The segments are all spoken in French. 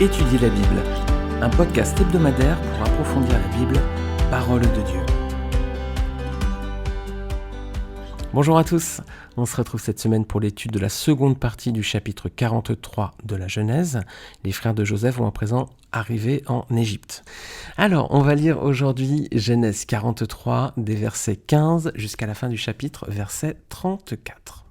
Étudier la Bible, un podcast hebdomadaire pour approfondir la Bible, parole de Dieu. Bonjour à tous, on se retrouve cette semaine pour l'étude de la seconde partie du chapitre 43 de la Genèse. Les frères de Joseph vont à présent arriver en Égypte. Alors, on va lire aujourd'hui Genèse 43, des versets 15 jusqu'à la fin du chapitre, verset 34.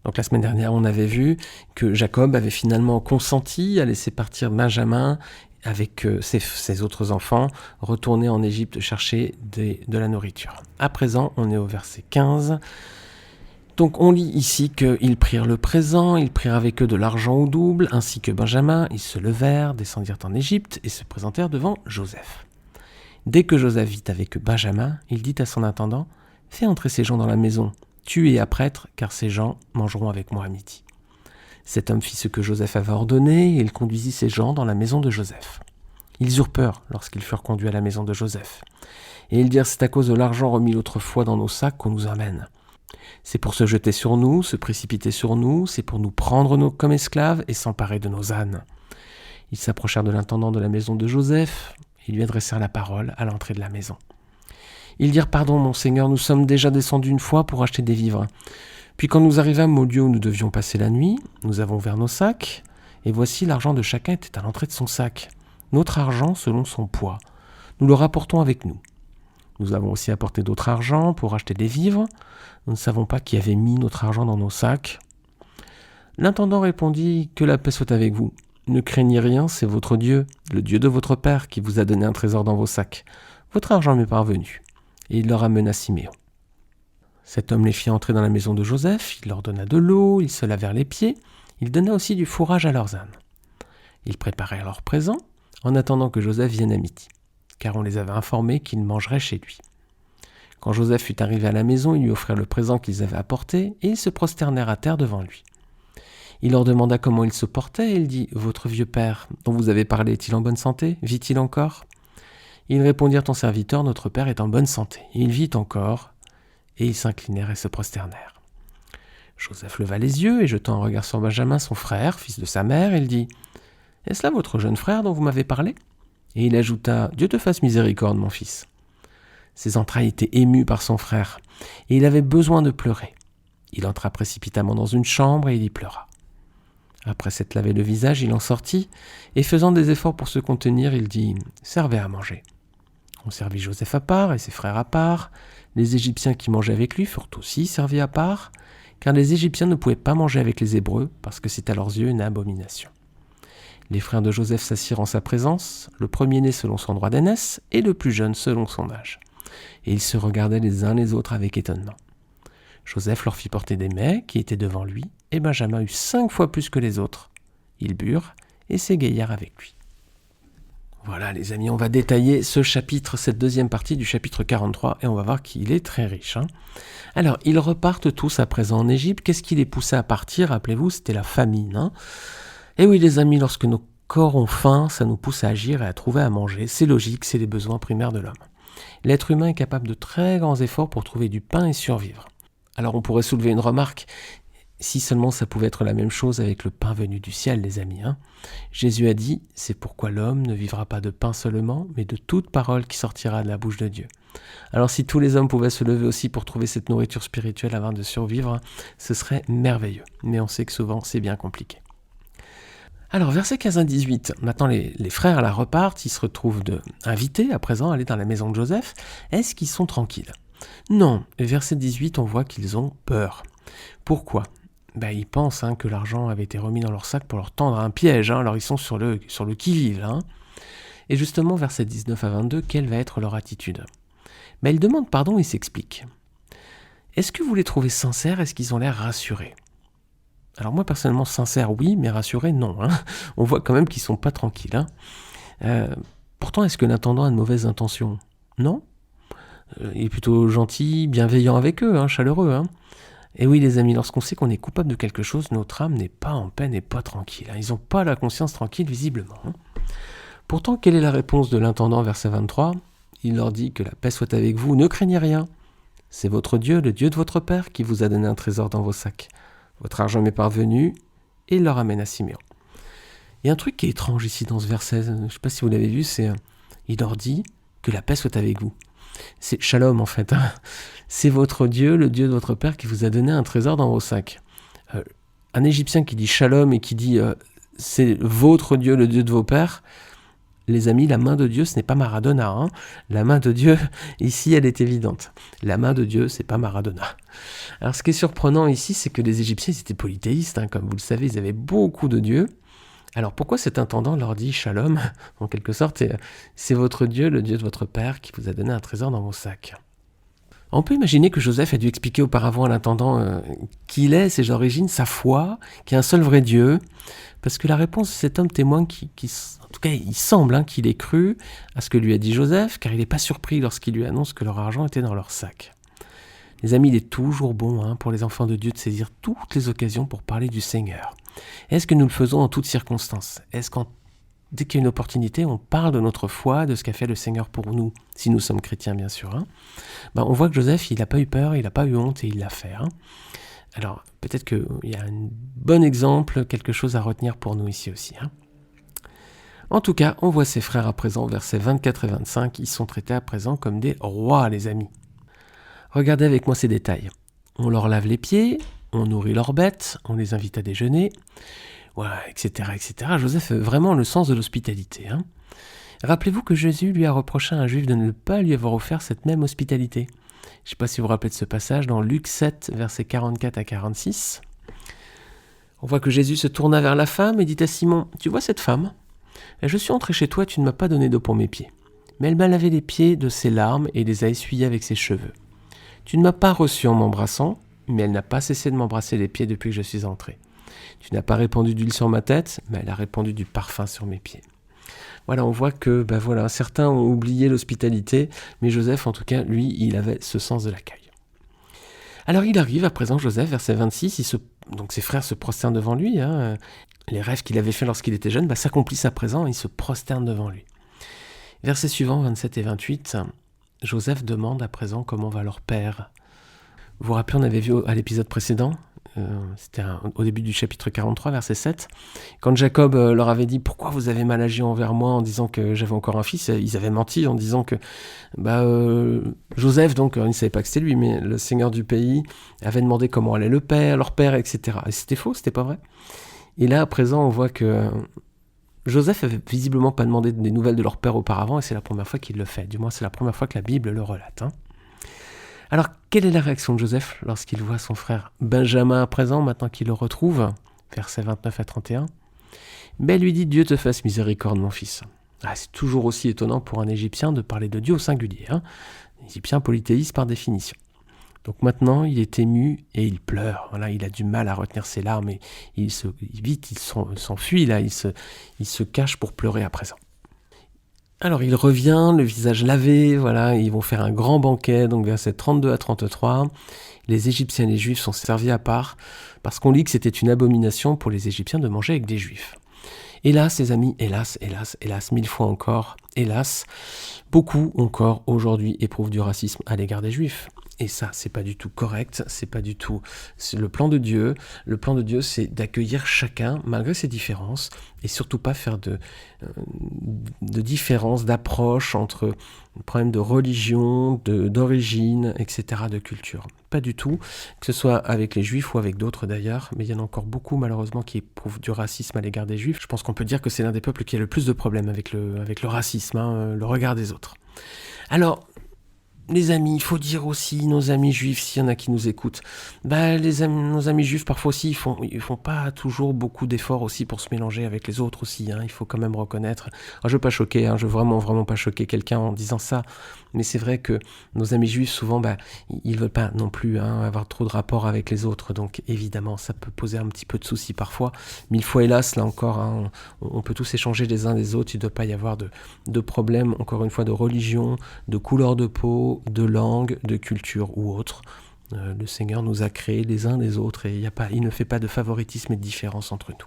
Donc la semaine dernière, on avait vu que Jacob avait finalement consenti à laisser partir Benjamin avec ses autres enfants, retourner en Égypte chercher de la nourriture. À présent, on est au verset 15. Donc on lit ici qu'ils prirent le présent, ils prirent avec eux de l'argent au double, ainsi que Benjamin, ils se levèrent, descendirent en Égypte et se présentèrent devant Joseph. Dès que Joseph vit avec Benjamin, il dit à son intendant « Fais entrer ces gens dans la maison. Tu es à prêtre, car ces gens mangeront avec moi à midi. » Cet homme fit ce que Joseph avait ordonné, et il conduisit ces gens dans la maison de Joseph. Ils eurent peur lorsqu'ils furent conduits à la maison de Joseph. Et ils dirent, c'est à cause de l'argent remis l'autre fois dans nos sacs qu'on nous amène. C'est pour se jeter sur nous, se précipiter sur nous, c'est pour nous prendre comme esclaves et s'emparer de nos ânes. Ils s'approchèrent de l'intendant de la maison de Joseph, et lui adressèrent la parole à l'entrée de la maison. Ils dirent, pardon, mon Seigneur, nous sommes déjà descendus une fois pour acheter des vivres. Puis quand nous arrivâmes au lieu où nous devions passer la nuit, nous avons ouvert nos sacs, et voici l'argent de chacun était à l'entrée de son sac. Notre argent selon son poids. Nous le rapportons avec nous. Nous avons aussi apporté d'autres argent pour acheter des vivres. Nous ne savons pas qui avait mis notre argent dans nos sacs. L'intendant répondit, que la paix soit avec vous. Ne craignez rien, c'est votre Dieu, le Dieu de votre Père, qui vous a donné un trésor dans vos sacs. Votre argent m'est parvenu. Et il leur amena Siméon. Cet homme les fit entrer dans la maison de Joseph, il leur donna de l'eau, ils se lavèrent les pieds, il donna aussi du fourrage à leurs ânes. Ils préparèrent leurs présents, en attendant que Joseph vienne à midi, car on les avait informés qu'ils mangeraient chez lui. Quand Joseph fut arrivé à la maison, ils lui offrirent le présent qu'ils avaient apporté, et ils se prosternèrent à terre devant lui. Il leur demanda comment ils se portaient, et il dit, « Votre vieux père, dont vous avez parlé, est-il en bonne santé? Vit-il encore ?» Ils répondirent, « Ton serviteur, notre père, est en bonne santé. Il vit encore. » Et ils s'inclinèrent et se prosternèrent. Joseph leva les yeux et jetant un regard sur Benjamin, son frère, fils de sa mère, il dit, « Est-ce là votre jeune frère dont vous m'avez parlé ?» Et il ajouta, « Dieu te fasse miséricorde, mon fils. » Ses entrailles étaient émues par son frère, et il avait besoin de pleurer. Il entra précipitamment dans une chambre et il y pleura. Après s'être lavé le visage, il en sortit, et faisant des efforts pour se contenir, il dit, « Servez à manger. » On servit Joseph à part et ses frères à part. Les Égyptiens qui mangeaient avec lui furent aussi servis à part, car les Égyptiens ne pouvaient pas manger avec les Hébreux, parce que c'est à leurs yeux une abomination. Les frères de Joseph s'assirent en sa présence, le premier-né selon son droit d'aînesse, et le plus jeune selon son âge. Et ils se regardaient les uns les autres avec étonnement. Joseph leur fit porter des mets qui étaient devant lui, et Benjamin eut 5 fois plus que les autres. Ils burent et s'égayèrent avec lui. Voilà les amis, on va détailler ce chapitre, cette deuxième partie du chapitre 43, et on va voir qu'il est très riche. Alors, ils repartent tous à présent en Égypte. Qu'est-ce qui les poussait à partir? Rappelez-vous, c'était la famine. Et oui les amis, lorsque nos corps ont faim, ça nous pousse à agir et à trouver à manger. C'est logique, c'est les besoins primaires de l'homme. L'être humain est capable de très grands efforts pour trouver du pain et survivre. Alors on pourrait soulever une remarque, si seulement ça pouvait être la même chose avec le pain venu du ciel, les amis. Jésus a dit, c'est pourquoi l'homme ne vivra pas de pain seulement, mais de toute parole qui sortira de la bouche de Dieu. Alors si tous les hommes pouvaient se lever aussi pour trouver cette nourriture spirituelle avant de survivre, ce serait merveilleux. Mais on sait que souvent c'est bien compliqué. Alors versets 15 à 18, maintenant les frères la repartent, ils se retrouvent invités à présent à aller dans la maison de Joseph. Est-ce qu'ils sont tranquilles? Non, verset 18, on voit qu'ils ont peur. Pourquoi? Ils pensent que l'argent avait été remis dans leur sac pour leur tendre un piège, alors ils sont sur le qui-vive. Et justement, versets 19 à 22, quelle va être leur attitude? Ils demandent pardon et s'expliquent. Est-ce que vous les trouvez sincères? Est-ce qu'ils ont l'air rassurés? Alors moi, personnellement, sincères, oui, mais rassurés, non. On voit quand même qu'ils ne sont pas tranquilles. Pourtant, est-ce que l'intendant a de mauvaises intentions? Non. Il est plutôt gentil, bienveillant avec eux, chaleureux. Et oui les amis, lorsqu'on sait qu'on est coupable de quelque chose, notre âme n'est pas en paix, n'est pas tranquille. Ils n'ont pas la conscience tranquille visiblement. Pourtant, quelle est la réponse de l'intendant verset 23? Il leur dit que la paix soit avec vous, ne craignez rien. C'est votre Dieu, le Dieu de votre Père, qui vous a donné un trésor dans vos sacs. Votre argent m'est parvenu, et il leur amène à Siméon. Il y a un truc qui est étrange ici dans ce verset, je ne sais pas si vous l'avez vu, c'est il leur dit que la paix soit avec vous. C'est Shalom en fait, hein. C'est votre Dieu, le Dieu de votre Père qui vous a donné un trésor dans vos sacs. Un Égyptien qui dit Shalom et qui dit c'est votre Dieu, le Dieu de vos pères, les amis, la main de Dieu, ce n'est pas Maradona, hein. La main de Dieu, ici, elle est évidente. La main de Dieu, c'est pas Maradona. Alors, ce qui est surprenant ici, c'est que les Égyptiens, ils étaient polythéistes, hein, comme vous le savez, ils avaient beaucoup de dieux. Alors, pourquoi cet intendant leur dit Shalom, en quelque sorte, c'est votre Dieu, le Dieu de votre Père, qui vous a donné un trésor dans vos sacs. On peut imaginer que Joseph a dû expliquer auparavant à l'intendant qui il est, ses origines, sa foi, qu'il y a un seul vrai Dieu, parce que la réponse de cet homme témoigne en tout cas, il semble qu'il ait cru à ce que lui a dit Joseph, car il n'est pas surpris lorsqu'il lui annonce que leur argent était dans leur sac. Les amis, il est toujours bon pour les enfants de Dieu de saisir toutes les occasions pour parler du Seigneur. Est-ce que nous le faisons en toutes circonstances ? Est-ce dès qu'il y a une opportunité, on parle de notre foi, de ce qu'a fait le Seigneur pour nous, si nous sommes chrétiens bien sûr. On voit que Joseph, il n'a pas eu peur, il n'a pas eu honte et il l'a fait. Alors, peut-être qu'il y a un bon exemple, quelque chose à retenir pour nous ici aussi. En tout cas, on voit ses frères à présent, versets 24 et 25, ils sont traités à présent comme des rois, les amis. Regardez avec moi ces détails. On leur lave les pieds, on nourrit leurs bêtes, on les invite à déjeuner, etc., etc. Joseph a vraiment le sens de l'hospitalité. Rappelez-vous que Jésus lui a reproché à un juif de ne pas lui avoir offert cette même hospitalité. Je ne sais pas si vous vous rappelez de ce passage dans Luc 7, versets 44 à 46. On voit que Jésus se tourna vers la femme et dit à Simon, « Tu vois cette femme ? Je suis entré chez toi, tu ne m'as pas donné d'eau pour mes pieds. Mais elle m'a lavé les pieds de ses larmes et les a essuyés avec ses cheveux. Tu ne m'as pas reçu en m'embrassant, mais elle n'a pas cessé de m'embrasser les pieds depuis que je suis entré. Tu n'as pas répandu d'huile sur ma tête, mais elle a répandu du parfum sur mes pieds. » Voilà, on voit que certains ont oublié l'hospitalité, mais Joseph, en tout cas, lui, il avait ce sens de l'accueil. Alors il arrive à présent, Joseph, verset 26, donc ses frères se prosternent devant lui. Les rêves qu'il avait faits lorsqu'il était jeune s'accomplissent à présent, ils se prosternent devant lui. Verset suivant, 27 et 28, Joseph demande à présent comment va leur père. Vous vous rappelez, on avait vu à l'épisode précédent, c'était au début du chapitre 43, verset 7, quand Jacob leur avait dit « Pourquoi vous avez mal agi envers moi en disant que j'avais encore un fils ?» Ils avaient menti en disant que Joseph, donc, ils ne savaient pas que c'était lui, mais le seigneur du pays, avait demandé comment allait leur père, etc. Et c'était faux, c'était pas vrai. Et là, à présent, on voit que Joseph avait visiblement pas demandé des nouvelles de leur père auparavant, et c'est la première fois qu'il le fait. Du moins, c'est la première fois que la Bible le relate. Alors, quelle est la réaction de Joseph lorsqu'il voit son frère Benjamin à présent, maintenant qu'il le retrouve, versets 29 à 31 ? Il lui dit « Dieu te fasse miséricorde, mon fils ». C'est toujours aussi étonnant pour un Égyptien de parler de Dieu au singulier. Un Égyptien polythéiste par définition. Donc maintenant, il est ému et il pleure. Voilà, il a du mal à retenir ses larmes et il s'enfuit, là, il se cache pour pleurer à présent. Alors il revient, le visage lavé, voilà, ils vont faire un grand banquet, donc versets 32 à 33. Les Égyptiens et les Juifs sont servis à part, parce qu'on lit que c'était une abomination pour les Égyptiens de manger avec des Juifs. Hélas, les amis, hélas, 1000 fois encore, hélas, beaucoup encore aujourd'hui éprouvent du racisme à l'égard des Juifs. Et ça, c'est pas du tout correct, c'est le plan de Dieu. Le plan de Dieu, c'est d'accueillir chacun, malgré ses différences, et surtout pas faire de différences, d'approche entre problèmes de religion, d'origine, etc., de culture. Pas du tout, que ce soit avec les Juifs ou avec d'autres d'ailleurs, mais il y en a encore beaucoup malheureusement qui éprouvent du racisme à l'égard des Juifs. Je pense qu'on peut dire que c'est l'un des peuples qui a le plus de problèmes avec le racisme, le regard des autres. Alors, les amis, il faut dire aussi, nos amis juifs, s'il y en a qui nous écoutent, nos amis juifs, parfois aussi, ils font pas toujours beaucoup d'efforts aussi pour se mélanger avec les autres aussi, il faut quand même reconnaître. Alors, je veux pas choquer, je veux vraiment pas choquer quelqu'un en disant ça, mais c'est vrai que nos amis juifs, souvent, ils veulent pas non plus avoir trop de rapport avec les autres, donc évidemment, ça peut poser un petit peu de soucis parfois. 1000 fois hélas, là encore, on peut tous échanger les uns des autres, il ne doit pas y avoir de problème, encore une fois, de religion, de couleur de peau, de langue, de culture ou autre. Le Seigneur nous a créés les uns des autres et il ne fait pas de favoritisme et de différence entre nous.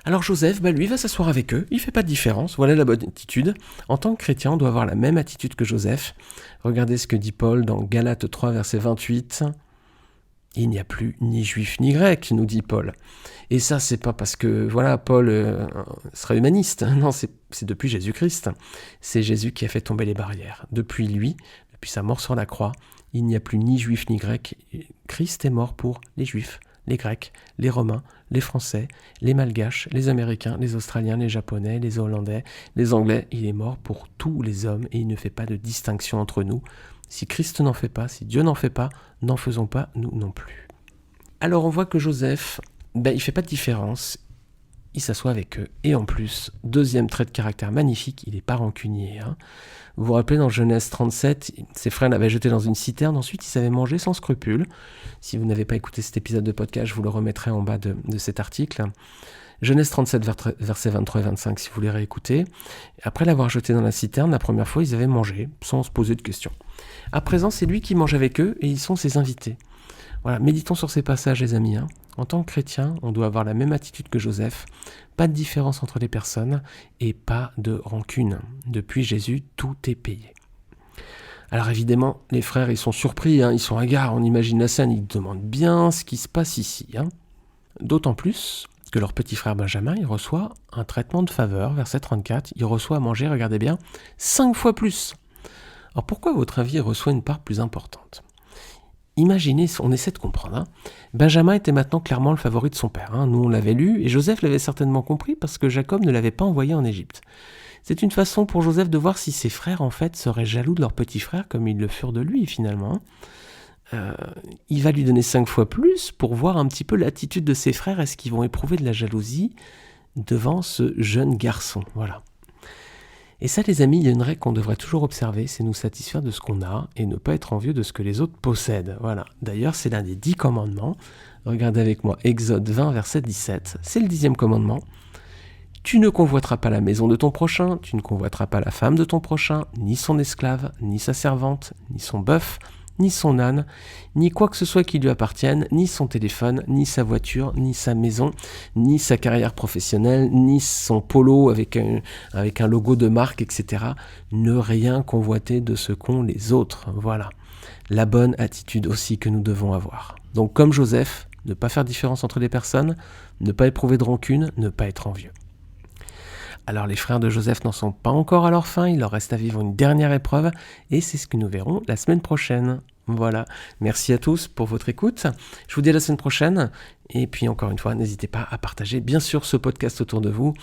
Alors Joseph, lui va s'asseoir avec eux, il ne fait pas de différence, voilà la bonne attitude. En tant que chrétien, on doit avoir la même attitude que Joseph. Regardez ce que dit Paul dans Galates 3, verset 28. Il n'y a plus ni juif ni grec, nous dit Paul. Et ça, c'est pas parce que Paul serait humaniste. Non, c'est depuis Jésus-Christ. C'est Jésus qui a fait tomber les barrières. Depuis lui, depuis sa mort sur la croix, il n'y a plus ni juif ni grec. Christ est mort pour les juifs, les grecs, les romains, les français, les malgaches, les américains, les australiens, les japonais, les hollandais, les anglais. Il est mort pour tous les hommes et il ne fait pas de distinction entre nous. Si Christ n'en fait pas, si Dieu n'en fait pas, n'en faisons pas nous non plus. Alors on voit que Joseph, il ne fait pas de différence, il s'assoit avec eux. Et en plus, deuxième trait de caractère magnifique, il n'est pas rancunier. Vous vous rappelez, dans Genèse 37, ses frères l'avaient jeté dans une citerne, ensuite ils avaient mangé sans scrupule. Si vous n'avez pas écouté cet épisode de podcast, je vous le remettrai en bas de cet article. Genèse 37, versets 23 et 25, si vous voulez réécouter. Après l'avoir jeté dans la citerne, la première fois, ils avaient mangé, sans se poser de questions. À présent, c'est lui qui mange avec eux, et ils sont ses invités. Voilà, méditons sur ces passages, les amis. En tant que chrétien, on doit avoir la même attitude que Joseph. Pas de différence entre les personnes et pas de rancune. Depuis Jésus, tout est payé. Alors évidemment, les frères, ils sont surpris, ils sont hagards, on imagine la scène, ils demandent bien ce qui se passe ici. D'autant plus que leur petit frère Benjamin, il reçoit un traitement de faveur, verset 34, il reçoit à manger, regardez bien, 5 fois plus. Alors pourquoi, à votre avis, il reçoit une part plus importante ? Imaginez, on essaie de comprendre. Benjamin était maintenant clairement le favori de son père. Nous, on l'avait lu, et Joseph l'avait certainement compris parce que Jacob ne l'avait pas envoyé en Égypte. C'est une façon pour Joseph de voir si ses frères, en fait, seraient jaloux de leur petit frère comme ils le furent de lui, finalement. Il va lui donner 5 fois plus pour voir un petit peu l'attitude de ses frères. Est-ce qu'ils vont éprouver de la jalousie devant ce jeune garçon ? Voilà. Et ça, les amis, il y a une règle qu'on devrait toujours observer, c'est nous satisfaire de ce qu'on a et ne pas être envieux de ce que les autres possèdent. Voilà. D'ailleurs, c'est l'un des 10 commandements. Regardez avec moi Exode 20, verset 17. C'est le 10e commandement. Tu ne convoiteras pas la maison de ton prochain, tu ne convoiteras pas la femme de ton prochain, ni son esclave, ni sa servante, ni son bœuf, ni son âne, ni quoi que ce soit qui lui appartienne, ni son téléphone, ni sa voiture, ni sa maison, ni sa carrière professionnelle, ni son polo avec un logo de marque, etc. Ne rien convoiter de ce qu'ont les autres. Voilà. La bonne attitude aussi que nous devons avoir. Donc comme Joseph, ne pas faire différence entre les personnes, ne pas éprouver de rancune, ne pas être envieux. Alors les frères de Joseph n'en sont pas encore à leur fin, il leur reste à vivre une dernière épreuve et c'est ce que nous verrons la semaine prochaine. Voilà, merci à tous pour votre écoute, je vous dis à la semaine prochaine et puis encore une fois, n'hésitez pas à partager bien sûr ce podcast autour de vous,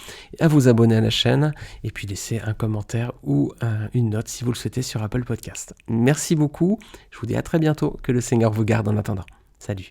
à vous abonner à la chaîne et puis laisser un commentaire ou une note si vous le souhaitez sur Apple Podcast. Merci beaucoup, je vous dis à très bientôt, que le Seigneur vous garde en attendant. Salut.